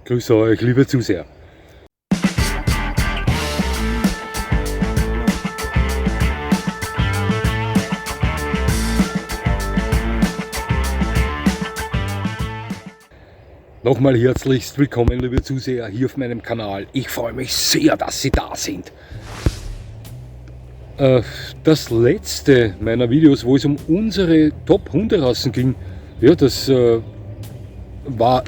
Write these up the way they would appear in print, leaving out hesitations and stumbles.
Grüße euch, liebe Zuseher. Nochmal herzlichst willkommen, liebe Zuseher, hier auf meinem Kanal. Ich freue mich sehr, dass Sie da sind. Das letzte meiner Videos, wo es um unsere Top-Hunderassen ging, ja, das war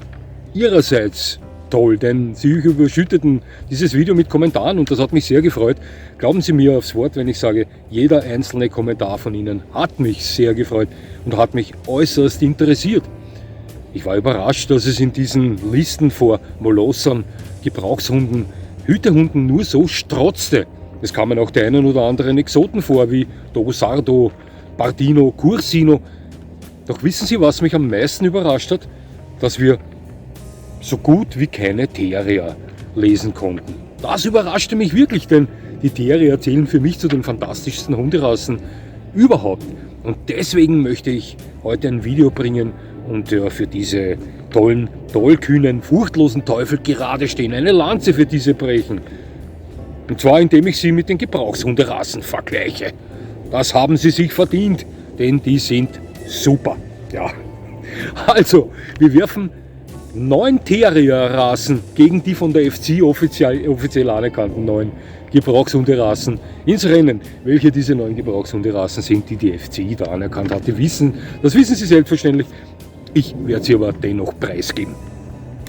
Ihrerseits toll, denn Sie überschütteten dieses Video mit Kommentaren und das hat mich sehr gefreut. Glauben Sie mir aufs Wort, wenn ich sage, jeder einzelne Kommentar von Ihnen hat mich sehr gefreut und hat mich äußerst interessiert. Ich war überrascht, dass es in diesen Listen vor Molossern, Gebrauchshunden, Hütehunden nur so strotzte. Es kamen auch die einen oder anderen Exoten vor, wie Tobo Sardo, Bardino, Cursino. Doch wissen Sie, was mich am meisten überrascht hat? Dass wir so gut wie keine Terrier lesen konnten. Das überraschte mich wirklich, denn die Terrier zählen für mich zu den fantastischsten Hunderassen überhaupt. Und deswegen möchte ich heute ein Video bringen und für diese tollen, tollkühnen, furchtlosen Teufel gerade stehen, eine Lanze für diese brechen. Und zwar indem ich sie mit den Gebrauchshunderassen vergleiche. Das haben sie sich verdient, denn die sind super. Ja. Also, wir werfen 9 Terrier-Rassen gegen die von der FCI offiziell anerkannten 9 Gebrauchshunderassen ins Rennen. Welche diese 9 Gebrauchshunderassen sind, die die FCI da anerkannt hat, das wissen Sie selbstverständlich. Ich werde sie aber dennoch preisgeben.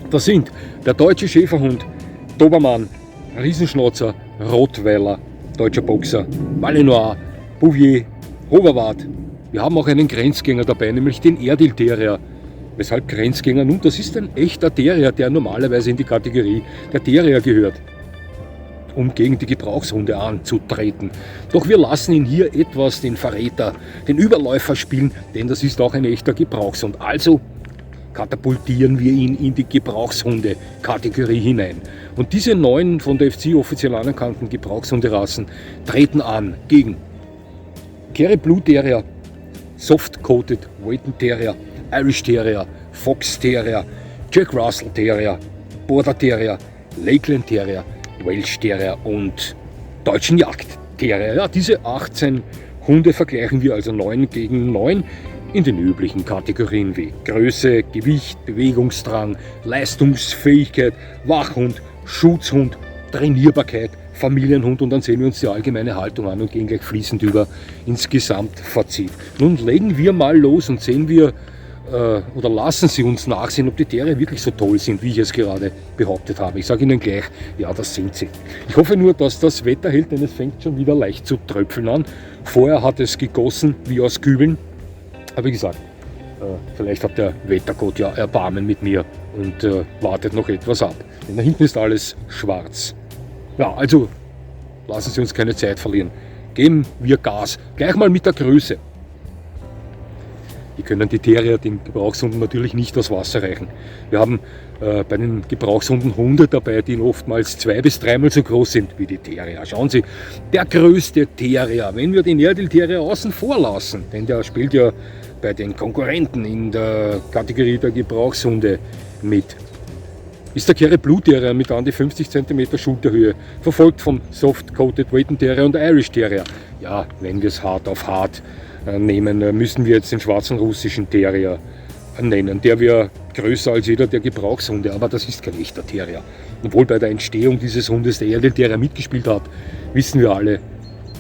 Das sind der deutsche Schäferhund, Dobermann, Riesenschnauzer, Rottweiler, deutscher Boxer, Malinois, Bouvier, Hoverwart. Wir haben auch einen Grenzgänger dabei, nämlich den Erdil Terrier. Weshalb Grenzgänger? Nun, das ist ein echter Terrier, der normalerweise in die Kategorie der Terrier gehört, um gegen die Gebrauchshunde anzutreten. Doch wir lassen ihn hier etwas den Verräter, den Überläufer spielen, denn das ist auch ein echter Gebrauchshund. Also katapultieren wir ihn in die Gebrauchshunde-Kategorie hinein. Und diese 9 von der FCI offiziell anerkannten Gebrauchshunderassen treten an gegen Kerry Blue Terrier, Soft Coated Waiting Terrier, Irish Terrier, Fox Terrier, Jack Russell Terrier, Border Terrier, Lakeland Terrier, Welsh Terrier und deutschen Jagd Terrier. Ja, diese 18 Hunde vergleichen wir also 9 gegen 9 in den üblichen Kategorien wie Größe, Gewicht, Bewegungsdrang, Leistungsfähigkeit, Wachhund, Schutzhund, Trainierbarkeit, Familienhund, und dann sehen wir uns die allgemeine Haltung an und gehen gleich fließend über ins Gesamtfazit. Nun legen wir mal los und sehen wir oder lassen Sie uns nachsehen, ob die Terrier wirklich so toll sind, wie ich es gerade behauptet habe. Ich sage Ihnen gleich, ja, das sind sie. Ich hoffe nur, dass das Wetter hält, denn es fängt schon wieder leicht zu tröpfeln an. Vorher hat es gegossen wie aus Kübeln. Aber wie gesagt, vielleicht hat der Wettergott ja Erbarmen mit mir und wartet noch etwas ab. Denn da hinten ist alles schwarz. Ja, also lassen Sie uns keine Zeit verlieren. Geben wir Gas, gleich mal mit der Größe. Die können die Terrier den Gebrauchshunden natürlich nicht aus Wasser reichen. Wir haben bei den Gebrauchshunden Hunde dabei, die oftmals 2- bis 3-mal so groß sind wie die Terrier. Schauen Sie, der größte Terrier, wenn wir den Erdil Terrier außen vor lassen, denn der spielt ja bei den Konkurrenten in der Kategorie der Gebrauchshunde mit, ist der Kerry Blue Terrier mit an die 50 cm Schulterhöhe, verfolgt vom Soft Coated Waiting Terrier und Irish Terrier. Ja, wenn wir es hart auf hart nehmen, müssen wir jetzt den schwarzen russischen Terrier nennen. Der wäre größer als jeder der Gebrauchshunde, aber das ist kein echter Terrier. Obwohl bei der Entstehung dieses Hundes der Erdil Terrier mitgespielt hat, wissen wir alle,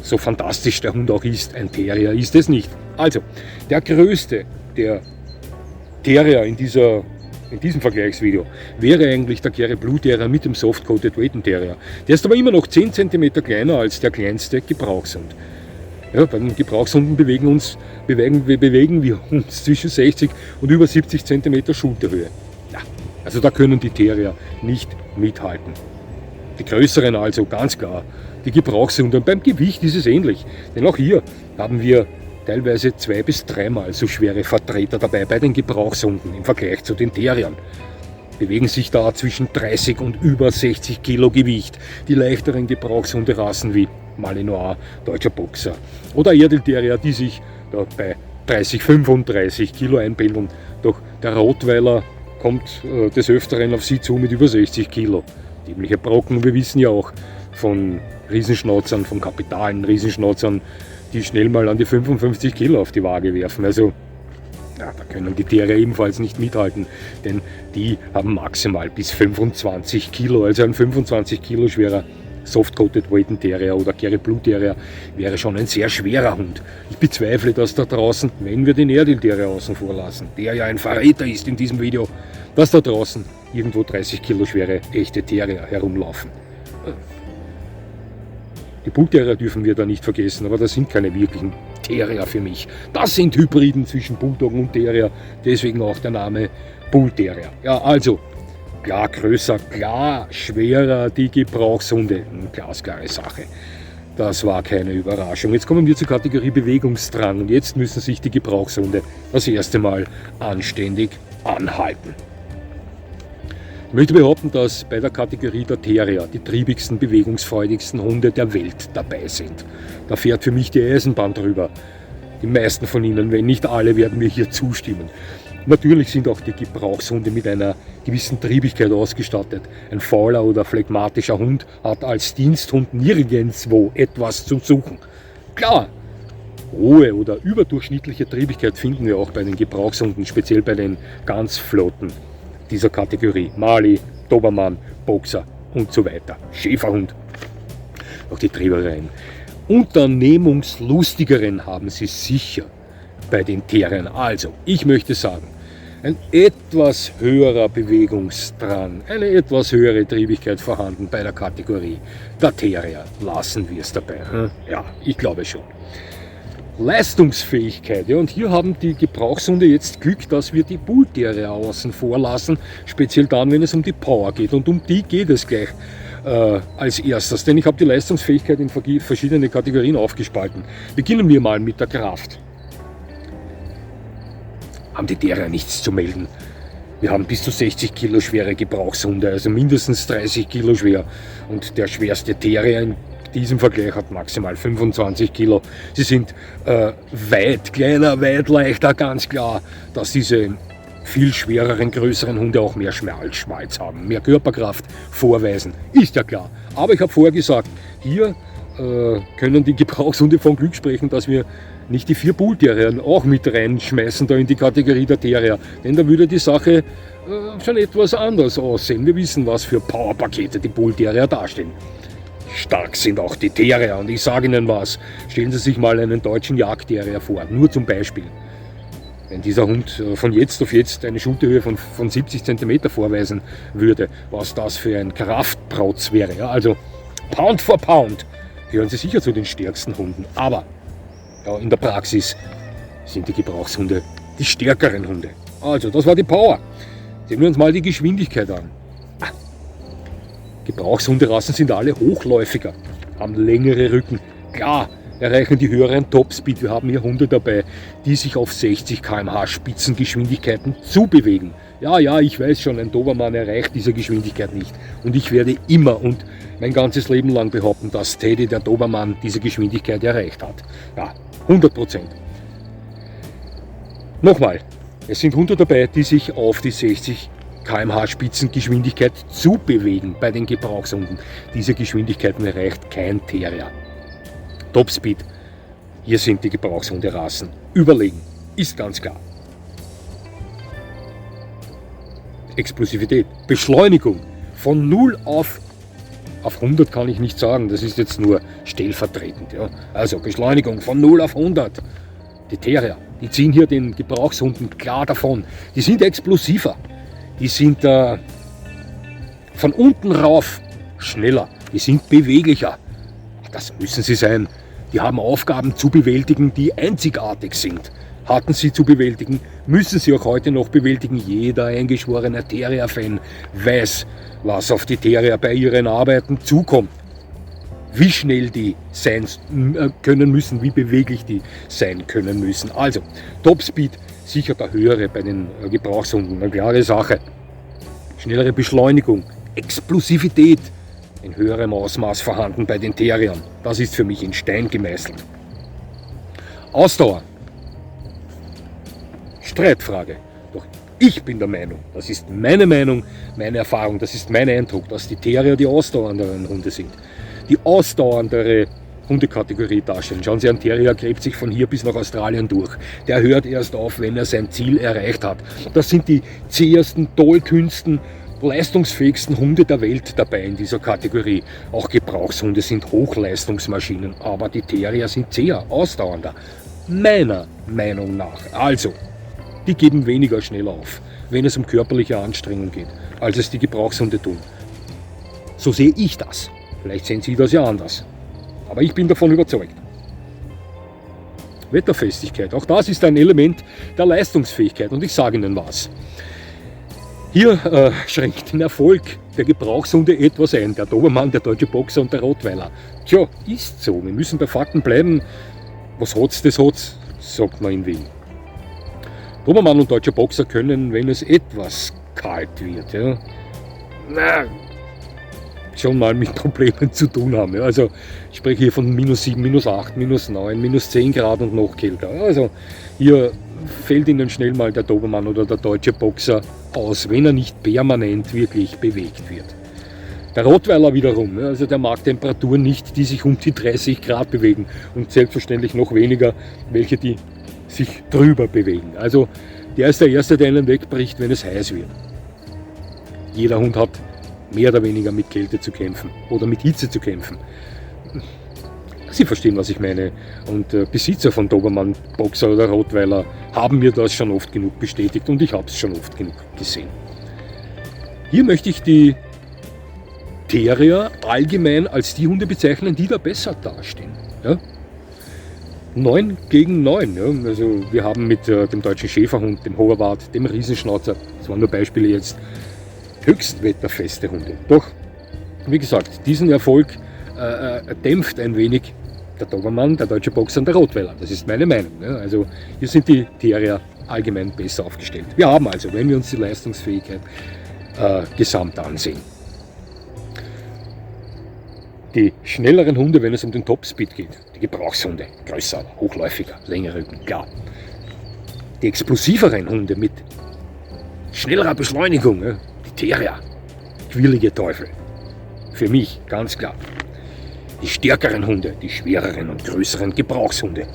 so fantastisch der Hund auch ist, ein Terrier ist es nicht. Also, der größte der Terrier in diesem Vergleichsvideo wäre eigentlich der Kerry Blue Terrier mit dem Soft Coated Waiting Terrier. Der ist aber immer noch 10 cm kleiner als der kleinste Gebrauchshund. Ja, bei den Gebrauchshunden bewegen wir uns zwischen 60 und über 70 cm Schulterhöhe. Ja, also da können die Terrier nicht mithalten. Die größeren also, ganz klar, die Gebrauchshunde. Und beim Gewicht ist es ähnlich, denn auch hier haben wir teilweise 2- bis 3-mal so schwere Vertreter dabei bei den Gebrauchshunden im Vergleich zu den Terriern. Bewegen sich da zwischen 30 und über 60 Kilo Gewicht. Die leichteren Gebrauchshunderassen wie Malinois, deutscher Boxer oder Erdil Terrier, die sich da bei 30, 35 Kilo einpendeln. Doch der Rottweiler kommt des Öfteren auf sie zu mit über 60 Kilo. Dämliche Brocken, wir wissen ja auch von Riesenschnauzern, von kapitalen Riesenschnauzern, die schnell mal an die 55 Kilo auf die Waage werfen. Also ja, da können die Terrier ebenfalls nicht mithalten, denn die haben maximal bis 25 Kilo, also ein 25 Kilo schwerer Soft-Coated Waiting Terrier oder Kerry Blue Terrier wäre schon ein sehr schwerer Hund. Ich bezweifle, dass da draußen, wenn wir den Airedale Terrier außen vor lassen, der ja ein Verräter ist in diesem Video, dass da draußen irgendwo 30 Kilo schwere echte Terrier herumlaufen. Die Bull Terrier dürfen wir da nicht vergessen, aber das sind keine wirklichen Terrier für mich. Das sind Hybriden zwischen Bulldog und Terrier, deswegen auch der Name Bull Terrier. Ja, also, klar größer, klar schwerer die Gebrauchshunde, glasklare Sache. Das war keine Überraschung. Jetzt kommen wir zur Kategorie Bewegungsdrang und jetzt müssen sich die Gebrauchshunde das erste Mal anständig anhalten. Ich möchte behaupten, dass bei der Kategorie der Terrier die triebigsten, bewegungsfreudigsten Hunde der Welt dabei sind. Da fährt für mich die Eisenbahn drüber. Die meisten von ihnen, wenn nicht alle, werden mir hier zustimmen. Natürlich sind auch die Gebrauchshunde mit einer gewissen Triebigkeit ausgestattet. Ein fauler oder phlegmatischer Hund hat als Diensthund nirgendwo etwas zu suchen. Klar, hohe oder überdurchschnittliche Triebigkeit finden wir auch bei den Gebrauchshunden, speziell bei den ganz flotten dieser Kategorie. Mali, Dobermann, Boxer und so weiter. Schäferhund. Auch die Triebereien. Unternehmungslustigeren haben sie sicher bei den Terriern. Also, ich möchte sagen, ein etwas höherer Bewegungsdrang, eine etwas höhere Triebigkeit vorhanden bei der Kategorie der Terrier. Lassen wir es dabei. Ja, ich glaube schon. Leistungsfähigkeit. Ja, und hier haben die Gebrauchshunde jetzt Glück, dass wir die Bull Terrier außen vor lassen, speziell dann, wenn es um die Power geht. Und um die geht es gleich als erstes, denn ich habe die Leistungsfähigkeit in verschiedene Kategorien aufgespalten. Beginnen wir mal mit der Kraft. Haben die Terrier nichts zu melden. Wir haben bis zu 60 Kilo schwere Gebrauchshunde, also mindestens 30 Kilo schwer. Und der schwerste Terrier in diesem Vergleich hat maximal 25 Kilo. Sie sind weit kleiner, weit leichter, ganz klar, dass diese viel schwereren, größeren Hunde auch mehr Schmalz haben, mehr Körperkraft vorweisen, ist ja klar. Aber ich habe vorher gesagt, hier können die Gebrauchshunde von Glück sprechen, dass wir nicht die 4 Bull Terrier auch mit reinschmeißen da in die Kategorie der Terrier, denn da würde die Sache schon etwas anders aussehen. Wir wissen, was für Powerpakete die Bull Terrier darstellen. Stark sind auch die Terrier und ich sage Ihnen was, stellen Sie sich mal einen deutschen Jagdterrier vor, nur zum Beispiel. Wenn dieser Hund von jetzt auf jetzt eine Schulterhöhe von 70 cm vorweisen würde, was das für ein Kraftprotz wäre. Ja, also Pound for Pound gehören sie sicher zu den stärksten Hunden, aber ja, in der Praxis sind die Gebrauchshunde die stärkeren Hunde. Also das war die Power. Sehen wir uns mal die Geschwindigkeit an. Gebrauchshunderassen sind alle hochläufiger, haben längere Rücken. Klar, erreichen die höheren Topspeed. Wir haben hier Hunde dabei, die sich auf 60 km/h Spitzengeschwindigkeiten zubewegen. Ja, ich weiß schon, ein Dobermann erreicht diese Geschwindigkeit nicht. Und ich werde immer und mein ganzes Leben lang behaupten, dass Teddy, der Dobermann, diese Geschwindigkeit erreicht hat. Ja, 100%. Nochmal, es sind Hunde dabei, die sich auf die 60 km/h Spitzengeschwindigkeit zubewegen bei den Gebrauchshunden. Diese Geschwindigkeiten erreicht kein Terrier. Topspeed, hier sind die Gebrauchshunderassen überlegen, ist ganz klar. Explosivität, Beschleunigung von 0 auf 100 kann ich nicht sagen, das ist jetzt nur stellvertretend. Ja. Also Beschleunigung von 0 auf 100. Die Terrier, die ziehen hier den Gebrauchshunden klar davon. Die sind explosiver. Die sind von unten rauf schneller, die sind beweglicher. Das müssen sie sein. Die haben Aufgaben zu bewältigen, die einzigartig sind. Hatten sie zu bewältigen, müssen sie auch heute noch bewältigen. Jeder eingeschworene Terrier-Fan weiß, was auf die Terrier bei ihren Arbeiten zukommt. Wie schnell die sein können müssen, wie beweglich die sein können müssen. Also, Topspeed sicher der höhere bei den Gebrauchshunden, eine klare Sache. Schnellere Beschleunigung, Explosivität in höherem Ausmaß vorhanden bei den Terriern. Das ist für mich in Stein gemeißelt. Ausdauer. Streitfrage. Doch Ich bin der Meinung, das ist meine Meinung, meine Erfahrung, das ist mein Eindruck, dass die Terrier die ausdauernderen Hunde sind. Die ausdauerndere Hundekategorie darstellen. Schauen Sie, ein Terrier gräbt sich von hier bis nach Australien durch. Der hört erst auf, wenn er sein Ziel erreicht hat. Das sind die zähesten, tollkühnsten, leistungsfähigsten Hunde der Welt dabei in dieser Kategorie. Auch Gebrauchshunde sind Hochleistungsmaschinen, aber die Terrier sind zäher, ausdauernder. Meiner Meinung nach. Also, die geben weniger schnell auf, wenn es um körperliche Anstrengung geht, als es die Gebrauchshunde tun. So sehe ich das. Vielleicht sehen Sie das ja anders. Aber ich bin davon überzeugt. Wetterfestigkeit, auch das ist ein Element der Leistungsfähigkeit. Und ich sage Ihnen was. Hier schränkt den Erfolg der Gebrauchshunde etwas ein. Der Dobermann, der Deutsche Boxer und der Rottweiler. Tja, ist so. Wir müssen bei Fakten bleiben. Was hat's, das hat's, sagt man in Wien. Dobermann und Deutscher Boxer können, wenn es etwas kalt wird, ja, schon mal mit Problemen zu tun haben. Ja. Also ich spreche hier von -7, -8, -9, -10 Grad und noch kälter. Also hier fällt Ihnen schnell mal der Dobermann oder der Deutsche Boxer aus, wenn er nicht permanent wirklich bewegt wird. Der Rottweiler wiederum, also der mag Temperaturen nicht, die sich um die 30 Grad bewegen und selbstverständlich noch weniger welche, die sich drüber bewegen. Also der ist der Erste, der einen wegbricht, wenn es heiß wird. Jeder Hund hat mehr oder weniger mit Kälte zu kämpfen oder mit Hitze zu kämpfen. Sie verstehen, was ich meine. Und Besitzer von Dobermann, Boxer oder Rottweiler haben mir das schon oft genug bestätigt und ich habe es schon oft genug gesehen. Hier möchte ich die Terrier allgemein als die Hunde bezeichnen, die da besser dastehen. Ja? 9 gegen 9. Ja? Also wir haben mit dem deutschen Schäferhund, dem Hoverwart, dem Riesenschnauzer, das waren nur Beispiele jetzt, höchst wetterfeste Hunde. Doch, wie gesagt, diesen Erfolg dämpft ein wenig der Dobermann, der Deutsche Boxer und der Rottweiler. Das ist meine Meinung. Ja? Also hier sind die Terrier allgemein besser aufgestellt. Wir haben also, wenn wir uns die Leistungsfähigkeit gesamt ansehen, die schnelleren Hunde, wenn es um den Topspeed geht, die Gebrauchshunde, größer, hochläufiger, längere Rücken, klar. Die explosiveren Hunde mit schnellerer Beschleunigung, ja, die Terrier, quirlige Teufel. Für mich ganz klar. Die stärkeren Hunde, die schwereren und größeren Gebrauchshunde.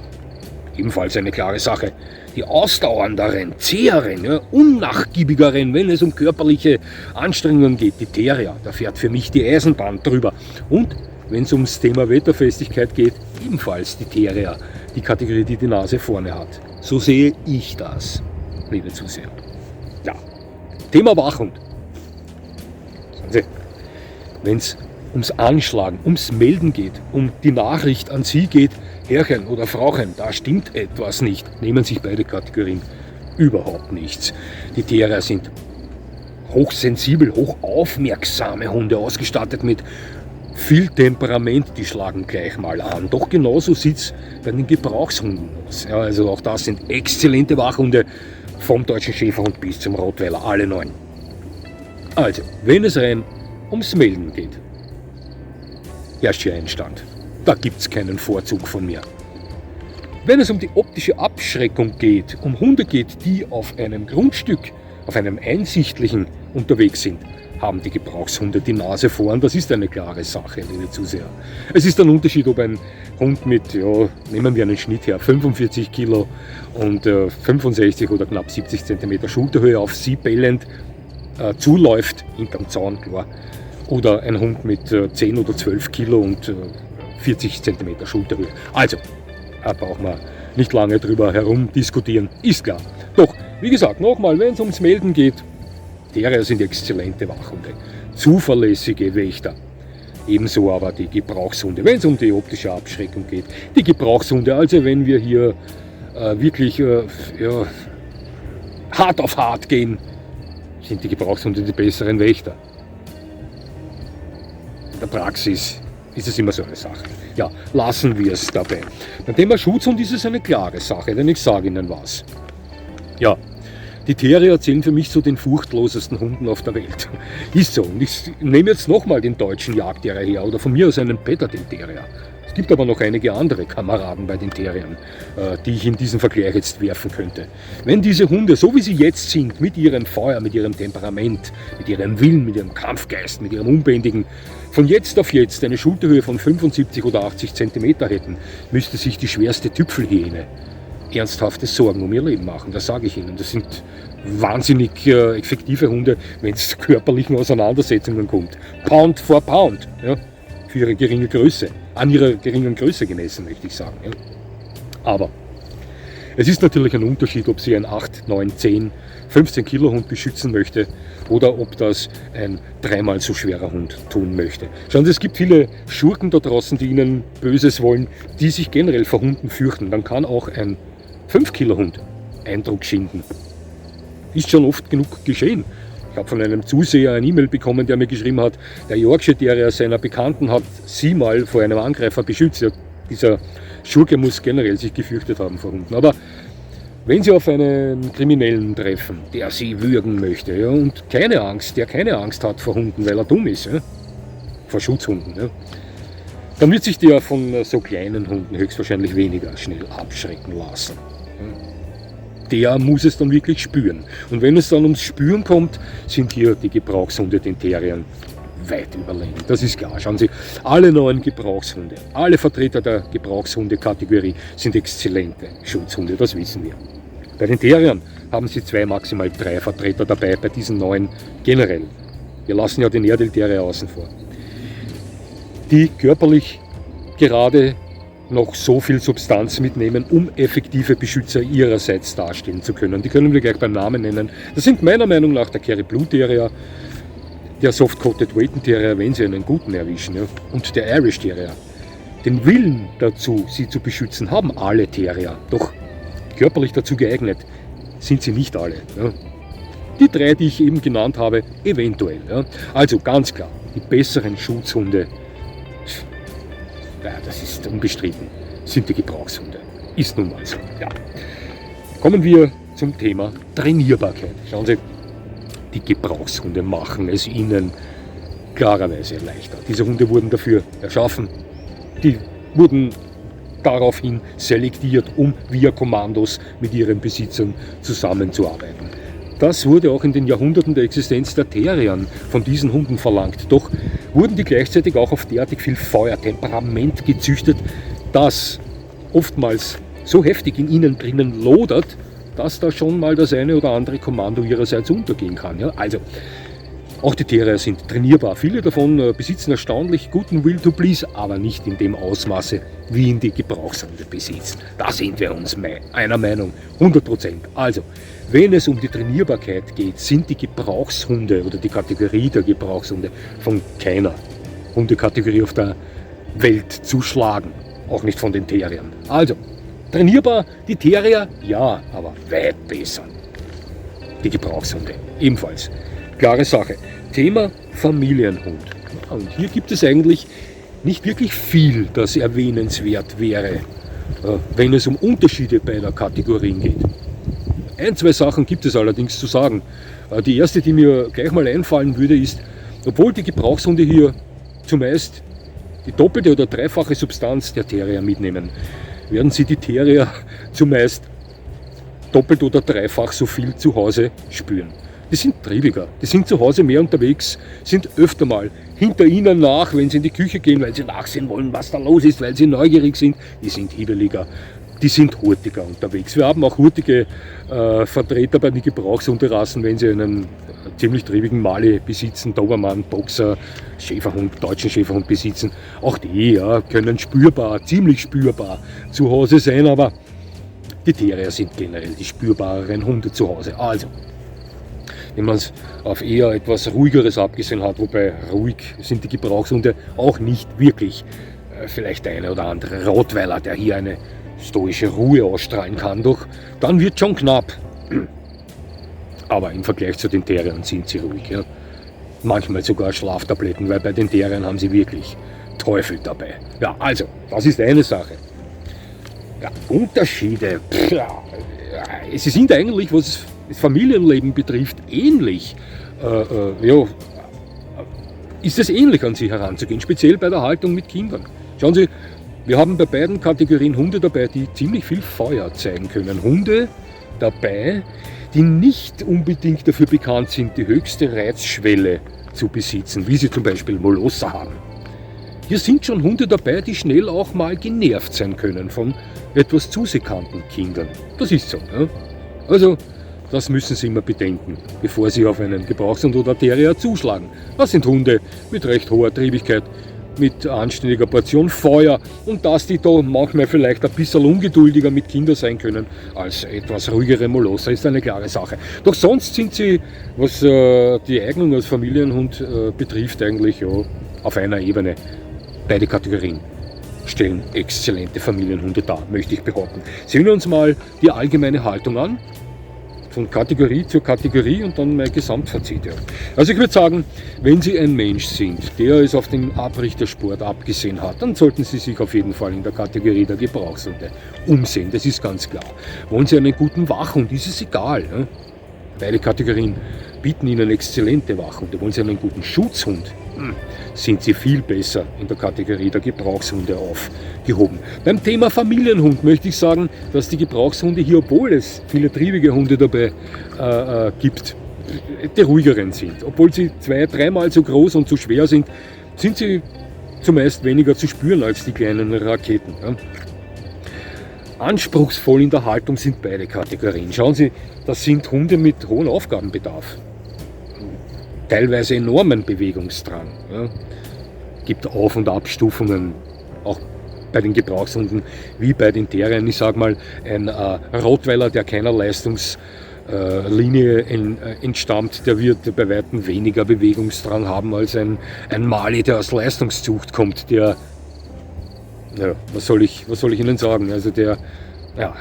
Ebenfalls eine klare Sache. Die ausdauernderen, zäheren, ja, unnachgiebigeren, wenn es um körperliche Anstrengungen geht, die Terrier, da fährt für mich die Eisenbahn drüber. Und wenn es ums Thema Wetterfestigkeit geht, ebenfalls die Terrier, die Kategorie, die die Nase vorne hat. So sehe ich das, liebe Zuseher. Ja, Thema Wachhund. Wenn es ums Anschlagen, ums Melden geht, um die Nachricht an Sie geht, Herrchen oder Frauchen, da stimmt etwas nicht, nehmen sich beide Kategorien überhaupt nichts. Die Terrier sind hochsensibel, hochaufmerksame Hunde, ausgestattet mit viel Temperament, die schlagen gleich mal an. Doch genauso sieht es bei den Gebrauchshunden aus. Ja, also auch das sind exzellente Wachhunde, vom deutschen Schäferhund bis zum Rottweiler, alle 9. Also, wenn es rein ums Melden geht, herrscht hier Einstand. Da gibt es keinen Vorzug von mir. Wenn es um die optische Abschreckung geht, um Hunde geht, die auf einem Grundstück, auf einem einsichtlichen unterwegs sind, haben die Gebrauchshunde die Nase vorn. Das ist eine klare Sache, liebe Zuseher. Es ist ein Unterschied, ob ein Hund mit, ja, nehmen wir einen Schnitt her, 45 Kilo und 65 oder knapp 70 cm Schulterhöhe auf Sie bellend zuläuft, hinterm Zaun, klar. Oder ein Hund mit 10 oder 12 Kilo und 40 cm Schulterhöhe. Also, da brauchen wir nicht lange drüber herumdiskutieren, ist klar. Doch, wie gesagt, nochmal, wenn es ums Melden geht, Terrier sind exzellente Wachhunde, zuverlässige Wächter. Ebenso aber die Gebrauchshunde, wenn es um die optische Abschreckung geht. Die Gebrauchshunde, also wenn wir hier wirklich hart auf hart gehen, sind die Gebrauchshunde die besseren Wächter. In der Praxis ist es immer so eine Sache. Ja, lassen wir es dabei. Beim Thema Schutzhund ist es eine klare Sache, denn ich sage Ihnen was. Ja, die Terrier zählen für mich zu den furchtlosesten Hunden auf der Welt. Ist so. Und ich nehme jetzt nochmal den deutschen Jagdterrier her oder von mir aus einen Petterden Terrier. Es gibt aber noch einige andere Kameraden bei den Terriern, die ich in diesen Vergleich jetzt werfen könnte. Wenn diese Hunde, so wie sie jetzt sind, mit ihrem Feuer, mit ihrem Temperament, mit ihrem Willen, mit ihrem Kampfgeist, mit ihrem Unbändigen, von jetzt auf jetzt eine Schulterhöhe von 75 oder 80 Zentimeter hätten, müsste sich die schwerste Tüpfelhyäne ernsthafte Sorgen um ihr Leben machen. Das sage ich Ihnen. Das sind wahnsinnig effektive Hunde, wenn es zu körperlichen Auseinandersetzungen kommt. Pound for Pound. Ja, für ihre geringe Größe. An ihrer geringen Größe gemessen, möchte ich sagen. Ja. Aber es ist natürlich ein Unterschied, ob Sie einen 8, 9, 10, 15 Kilo Hund beschützen möchte oder ob das ein dreimal so schwerer Hund tun möchte. Schauen Sie, es gibt viele Schurken da draußen, die Ihnen Böses wollen, die sich generell vor Hunden fürchten. Dann kann auch ein 5 Kilo Hund Eindruck schinden. Ist schon oft genug geschehen. Ich habe von einem Zuseher eine E-Mail bekommen, der mir geschrieben hat, der Yorkshire Terrier seiner Bekannten hat sie mal vor einem Angreifer beschützt. Ja, dieser Schurke muss generell sich gefürchtet haben vor Hunden. Aber wenn Sie auf einen Kriminellen treffen, der Sie würgen möchte, ja, und der keine Angst hat vor Hunden, weil er dumm ist, ja, vor Schutzhunden, ja, dann wird sich der von so kleinen Hunden höchstwahrscheinlich weniger schnell abschrecken lassen. Der muss es dann wirklich spüren. Und wenn es dann ums Spüren kommt, sind hier die Gebrauchshunde den Terriern weit überlegen. Das ist klar. Schauen Sie, alle neuen Gebrauchshunde, alle Vertreter der Gebrauchshunde-Kategorie sind exzellente Schutzhunde, das wissen wir. Bei den Terriern haben Sie 2, maximal 3 Vertreter dabei, bei diesen neuen generell. Wir lassen ja den Airedale Terrier außen vor. Die körperlich gerade noch so viel Substanz mitnehmen, um effektive Beschützer ihrerseits darstellen zu können. Die können wir gleich beim Namen nennen. Das sind meiner Meinung nach der Kerry Blue Terrier, der Soft-Coated Waiting Terrier, wenn Sie einen guten erwischen, ja, und der Irish Terrier. Den Willen dazu, sie zu beschützen, haben alle Terrier. Doch körperlich dazu geeignet sind sie nicht alle. Ja. Die 3, die ich eben genannt habe, eventuell. Ja. Also ganz klar, die besseren Schutzhunde, ja, das ist unbestritten, sind die Gebrauchshunde. Ist nun mal so. Ja. Kommen wir zum Thema Trainierbarkeit. Schauen Sie, die Gebrauchshunde machen es Ihnen klarerweise leichter. Diese Hunde wurden dafür erschaffen. Die wurden daraufhin selektiert, um via Kommandos mit ihren Besitzern zusammenzuarbeiten. Das wurde auch in den Jahrhunderten der Existenz der Terriern von diesen Hunden verlangt. Doch wurden die gleichzeitig auch auf derartig viel Feuertemperament gezüchtet, das oftmals so heftig in ihnen drinnen lodert, dass da schon mal das eine oder andere Kommando ihrerseits untergehen kann. Ja? Also, auch die Terrier sind trainierbar. Viele davon besitzen erstaunlich guten Will to Please, aber nicht in dem Ausmaße, wie ihn die Gebrauchshunde besitzen. Da sind wir uns einer Meinung, 100%. Also, wenn es um die Trainierbarkeit geht, sind die Gebrauchshunde oder die Kategorie der Gebrauchshunde von keiner Hundekategorie auf der Welt zu schlagen. Auch nicht von den Terriern. Also, trainierbar, die Terrier, ja, aber weit besser. Die Gebrauchshunde, ebenfalls. Klare Sache. Thema Familienhund. Und hier gibt es eigentlich nicht wirklich viel, das erwähnenswert wäre, wenn es um Unterschiede beider Kategorien geht. 1, 2 Sachen gibt es allerdings zu sagen. Die erste, die mir gleich mal einfallen würde, ist, obwohl die Gebrauchshunde hier zumeist die doppelte oder dreifache Substanz der Terrier mitnehmen, werden Sie die Terrier zumeist doppelt oder dreifach so viel zu Hause spüren. Die sind triebiger, die sind zu Hause mehr unterwegs, sind öfter mal hinter Ihnen nach, wenn Sie in die Küche gehen, weil Sie nachsehen wollen, was da los ist, weil Sie neugierig sind. Die sind hibbeliger, die sind hurtiger unterwegs. Wir haben auch hurtige Vertreter bei den Gebrauchshunderassen, wenn Sie einen ziemlich triebigen Mali besitzen, Dobermann, Boxer, Schäferhund, deutschen Schäferhund besitzen. Auch die können spürbar, ziemlich spürbar zu Hause sein, aber die Terrier sind generell die spürbareren Hunde zu Hause. Also, wenn man es auf eher etwas Ruhigeres abgesehen hat, wobei ruhig sind die Gebrauchshunde auch nicht wirklich. Vielleicht der eine oder andere Rottweiler, der hier eine stoische Ruhe ausstrahlen kann, doch dann wird schon knapp. Aber im Vergleich zu den Terriern sind sie ruhig. Ja. Manchmal sogar Schlaftabletten, weil bei den Terriern haben sie wirklich Teufel dabei. Ja, also, das ist eine Sache. Ja, Unterschiede. Sie sind eigentlich, was das Familienleben betrifft, ähnlich. Ist es ähnlich, an sie heranzugehen, speziell bei der Haltung mit Kindern. Schauen Sie, Wir haben bei beiden Kategorien Hunde dabei, die ziemlich viel Feuer zeigen können. Hunde dabei, die nicht unbedingt dafür bekannt sind, die höchste Reizschwelle zu besitzen, wie sie zum Beispiel Molosser haben. Hier sind schon Hunde dabei, die schnell auch mal genervt sein können von etwas zusekannten Kindern. Das ist so. Ne? Also, das müssen Sie immer bedenken, bevor Sie auf einen Gebrauchshund oder Terrier zuschlagen. Das sind Hunde mit recht hoher Triebigkeit, mit anständiger Portion Feuer und dass die da manchmal vielleicht ein bisschen ungeduldiger mit Kindern sein können als etwas ruhigere Molosser, ist eine klare Sache. Doch sonst sind sie, was die Eignung als Familienhund betrifft, eigentlich ja, auf einer Ebene. Beide Kategorien stellen exzellente Familienhunde dar, möchte ich behaupten. Sehen wir uns mal die allgemeine Haltung an. Von Kategorie zu Kategorie und dann mein Gesamtfazit. Ja. Also ich würde sagen, wenn Sie ein Mensch sind, der es auf den Abrichtersport abgesehen hat, dann sollten Sie sich auf jeden Fall in der Kategorie der Gebrauchshunde umsehen, das ist ganz klar. Wollen Sie einen guten Wachhund, ist es egal. Ne? Beide Kategorien bieten Ihnen exzellente Wachhunde. Wollen Sie einen guten Schutzhund, sind Sie viel besser in der Kategorie der Gebrauchshunde aufgehoben. Beim Thema Familienhund möchte ich sagen, dass die Gebrauchshunde hier, obwohl es viele triebige Hunde dabei gibt, die ruhigeren sind. Obwohl sie 2-, 3-mal so groß und so schwer sind, sind sie zumeist weniger zu spüren als die kleinen Raketen. Ja. Anspruchsvoll in der Haltung sind beide Kategorien. Schauen Sie, das sind Hunde mit hohem Aufgabenbedarf. Teilweise enormen Bewegungsdrang. Ja. Gibt Auf- und Abstufungen, auch bei den Gebrauchshunden wie bei den Terriern. Ich sage mal, ein Rottweiler, der keiner Leistungslinie entstammt, der wird bei weitem weniger Bewegungsdrang haben als ein Mali, der aus Leistungszucht kommt, der, ja, was soll ich Ihnen sagen, also der, ja,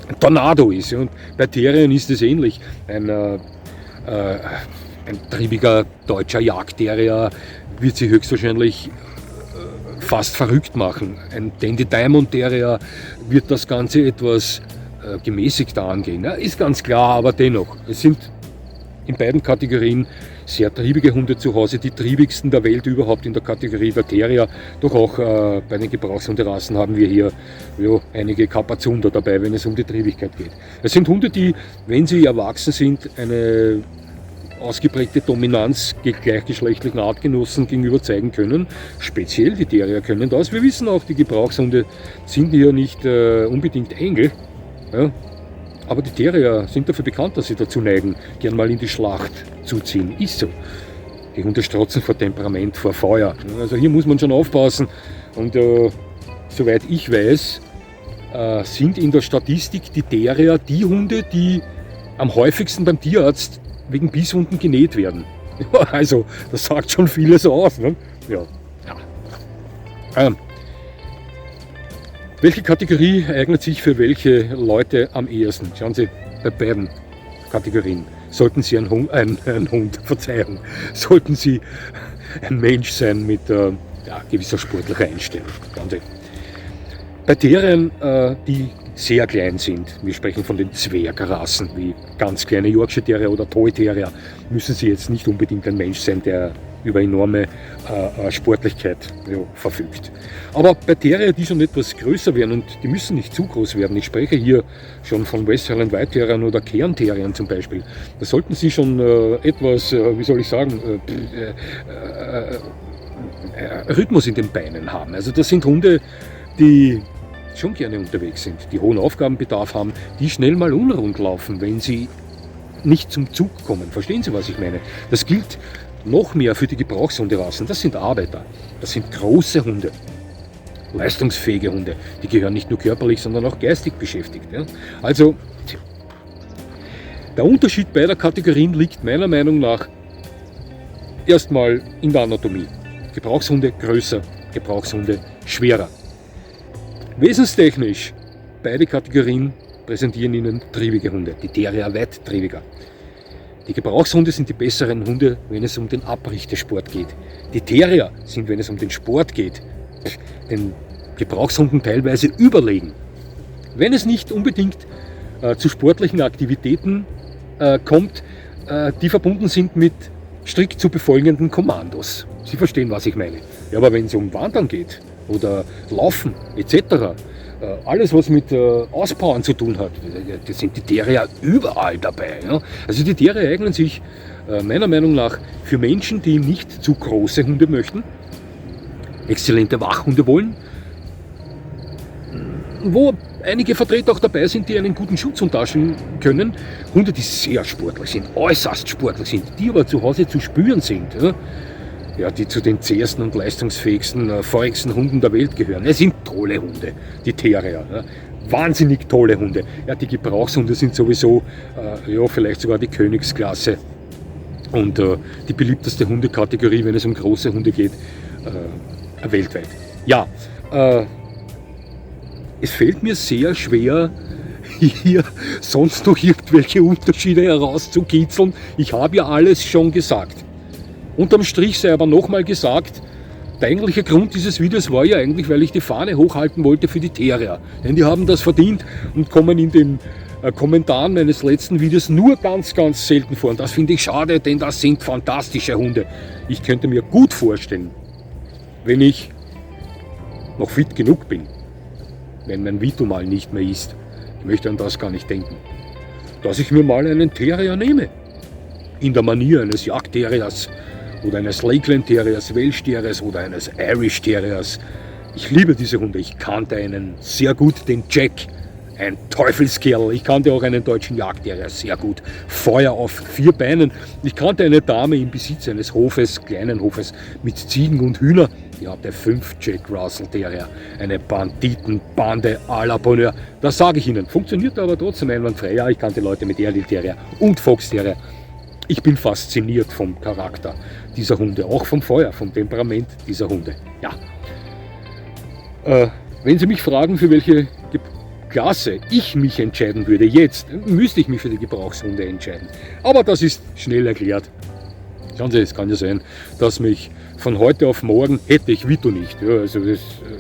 ein Tornado ist. Und bei Terriern ist es ähnlich. Ein triebiger deutscher Jagdterrier wird sie höchstwahrscheinlich fast verrückt machen. Ein Dandy Diamond Terrier wird das Ganze etwas gemäßigter angehen. Ja, ist ganz klar, aber dennoch. Es sind in beiden Kategorien sehr triebige Hunde zu Hause, die triebigsten der Welt überhaupt in der Kategorie der Terrier. Doch auch bei den Gebrauchshunderassen haben wir hier einige Kapazunder dabei, wenn es um die Triebigkeit geht. Es sind Hunde, die, wenn sie erwachsen sind, eine ausgeprägte Dominanz gleichgeschlechtlichen Artgenossen gegenüber zeigen können. Speziell die Terrier können das. Wir wissen auch, die Gebrauchshunde sind ja nicht unbedingt Engel. Ja? Aber die Terrier sind dafür bekannt, dass sie dazu neigen, gern mal in die Schlacht zu ziehen. Ist so. Die Hunde strotzen vor Temperament, vor Feuer. Also hier muss man schon aufpassen. Und soweit ich weiß, sind in der Statistik die Terrier die Hunde, die am häufigsten beim Tierarzt wegen Bisswunden genäht werden. Ja, also, das sagt schon vieles aus. Ne? Ja. Welche Kategorie eignet sich für welche Leute am ehesten? Schauen Sie, bei beiden Kategorien sollten Sie sollten Sie ein Mensch sein mit gewisser sportlicher Einstellung. Schauen Sie. Bei Terriern, die sehr klein sind, wir sprechen von den Zwergrassen, wie ganz kleine Yorkshire Terrier oder Toy Terrier, müssen Sie jetzt nicht unbedingt ein Mensch sein, der über enorme Sportlichkeit verfügt. Aber bei Terrier, die schon etwas größer werden, und die müssen nicht zu groß werden, ich spreche hier schon von West Highland White Terriern oder Cairn Terriern zum Beispiel, da sollten Sie schon etwas, Rhythmus in den Beinen haben. Also das sind Hunde, die schon gerne unterwegs sind, die hohen Aufgabenbedarf haben, die schnell mal unrund laufen, wenn sie nicht zum Zug kommen. Verstehen Sie, was ich meine? Das gilt noch mehr für die Gebrauchshunderassen. Das sind Arbeiter, das sind große Hunde, leistungsfähige Hunde. Die gehören nicht nur körperlich, sondern auch geistig beschäftigt. Ja? Also, der Unterschied beider Kategorien liegt meiner Meinung nach erstmal in der Anatomie. Gebrauchshunde größer, Gebrauchshunde schwerer. Wesenstechnisch, beide Kategorien präsentieren Ihnen triebige Hunde, die Terrier weit triebiger. Die Gebrauchshunde sind die besseren Hunde, wenn es um den Abrichtesport geht. Die Terrier sind, wenn es um den Sport geht, den Gebrauchshunden teilweise überlegen. Wenn es nicht unbedingt zu sportlichen Aktivitäten kommt, die verbunden sind mit strikt zu befolgenden Kommandos. Sie verstehen, was ich meine. Ja, aber wenn es um Wandern geht, oder Laufen etc. Alles, was mit Auspowern zu tun hat, da sind die Terrier überall dabei. Ja? Also die Terrier eignen sich meiner Meinung nach für Menschen, die nicht zu große Hunde möchten, exzellente Wachhunde wollen, wo einige Vertreter auch dabei sind, die einen guten Schutz unterstellen können. Hunde, die sehr sportlich sind, äußerst sportlich sind, die aber zu Hause zu spüren sind. Ja, die zu den zähesten und leistungsfähigsten, feurigsten Hunden der Welt gehören. Es sind tolle Hunde, die Terrier. Ja. Wahnsinnig tolle Hunde. Ja, die Gebrauchshunde sind sowieso, vielleicht sogar die Königsklasse. Und die beliebteste Hundekategorie, wenn es um große Hunde geht, weltweit. Ja, es fällt mir sehr schwer, hier sonst noch irgendwelche Unterschiede herauszukitzeln. Ich habe ja alles schon gesagt. Unterm Strich sei aber nochmal gesagt, der eigentliche Grund dieses Videos war ja eigentlich, weil ich die Fahne hochhalten wollte für die Terrier. Denn die haben das verdient und kommen in den Kommentaren meines letzten Videos nur ganz, ganz selten vor. Und das finde ich schade, denn das sind fantastische Hunde. Ich könnte mir gut vorstellen, wenn ich noch fit genug bin, wenn mein Vito mal nicht mehr ist, ich möchte an das gar nicht denken, dass ich mir mal einen Terrier nehme. In der Manier eines Jagdterriers oder eines Lakeland Terriers, Welsh Terriers oder eines Irish Terriers. Ich liebe diese Hunde. Ich kannte einen sehr gut, den Jack. Ein Teufelskerl. Ich kannte auch einen deutschen Jagdterrier sehr gut. Feuer auf 4 Beinen. Ich kannte eine Dame im Besitz eines Hofes, kleinen Hofes, mit Ziegen und Hühner. Die hatte 5 Jack Russell Terrier. Eine Banditenbande à la Bonheur. Das sage ich Ihnen. Funktioniert aber trotzdem einwandfrei. Ja, ich kannte Leute mit Airedale Terrier und Fox Terrier. Ich bin fasziniert vom Charakter dieser Hunde, auch vom Feuer, vom Temperament dieser Hunde. Ja. Wenn Sie mich fragen, für welche Klasse ich mich entscheiden würde jetzt, müsste ich mich für die Gebrauchshunde entscheiden. Aber das ist schnell erklärt. Schauen Sie, es kann ja sein, dass mich von heute auf morgen hätte ich Vito nicht. Ja, also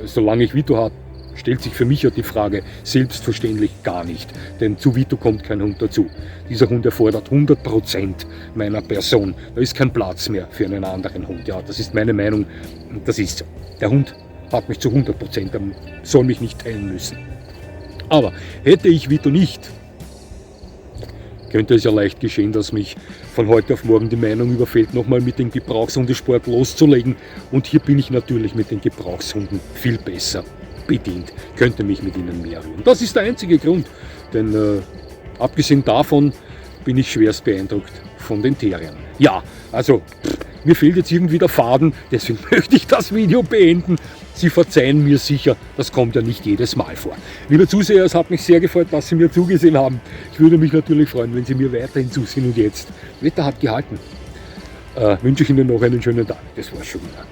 solange ich Vito habe, stellt sich für mich ja die Frage selbstverständlich gar nicht. Denn zu Vito kommt kein Hund dazu. Dieser Hund erfordert 100% meiner Person. Da ist kein Platz mehr für einen anderen Hund. Ja, das ist meine Meinung und das ist so. Der Hund hat mich zu 100%, er soll mich nicht teilen müssen. Aber hätte ich Vito nicht, könnte es ja leicht geschehen, dass mich von heute auf morgen die Meinung überfällt, nochmal mit dem Gebrauchshundesport loszulegen. Und hier bin ich natürlich mit den Gebrauchshunden viel besser bedient, könnte mich mit ihnen mehr rühren. Das ist der einzige Grund, denn abgesehen davon bin ich schwerst beeindruckt von den Terriern. Ja, also mir fehlt jetzt irgendwie der Faden, deswegen möchte ich das Video beenden. Sie verzeihen mir sicher, das kommt ja nicht jedes Mal vor. Liebe Zuseher, es hat mich sehr gefreut, dass Sie mir zugesehen haben. Ich würde mich natürlich freuen, wenn Sie mir weiterhin zusehen und jetzt. Wetter hat gehalten. Wünsche ich Ihnen noch einen schönen Tag. Das war's schon wieder.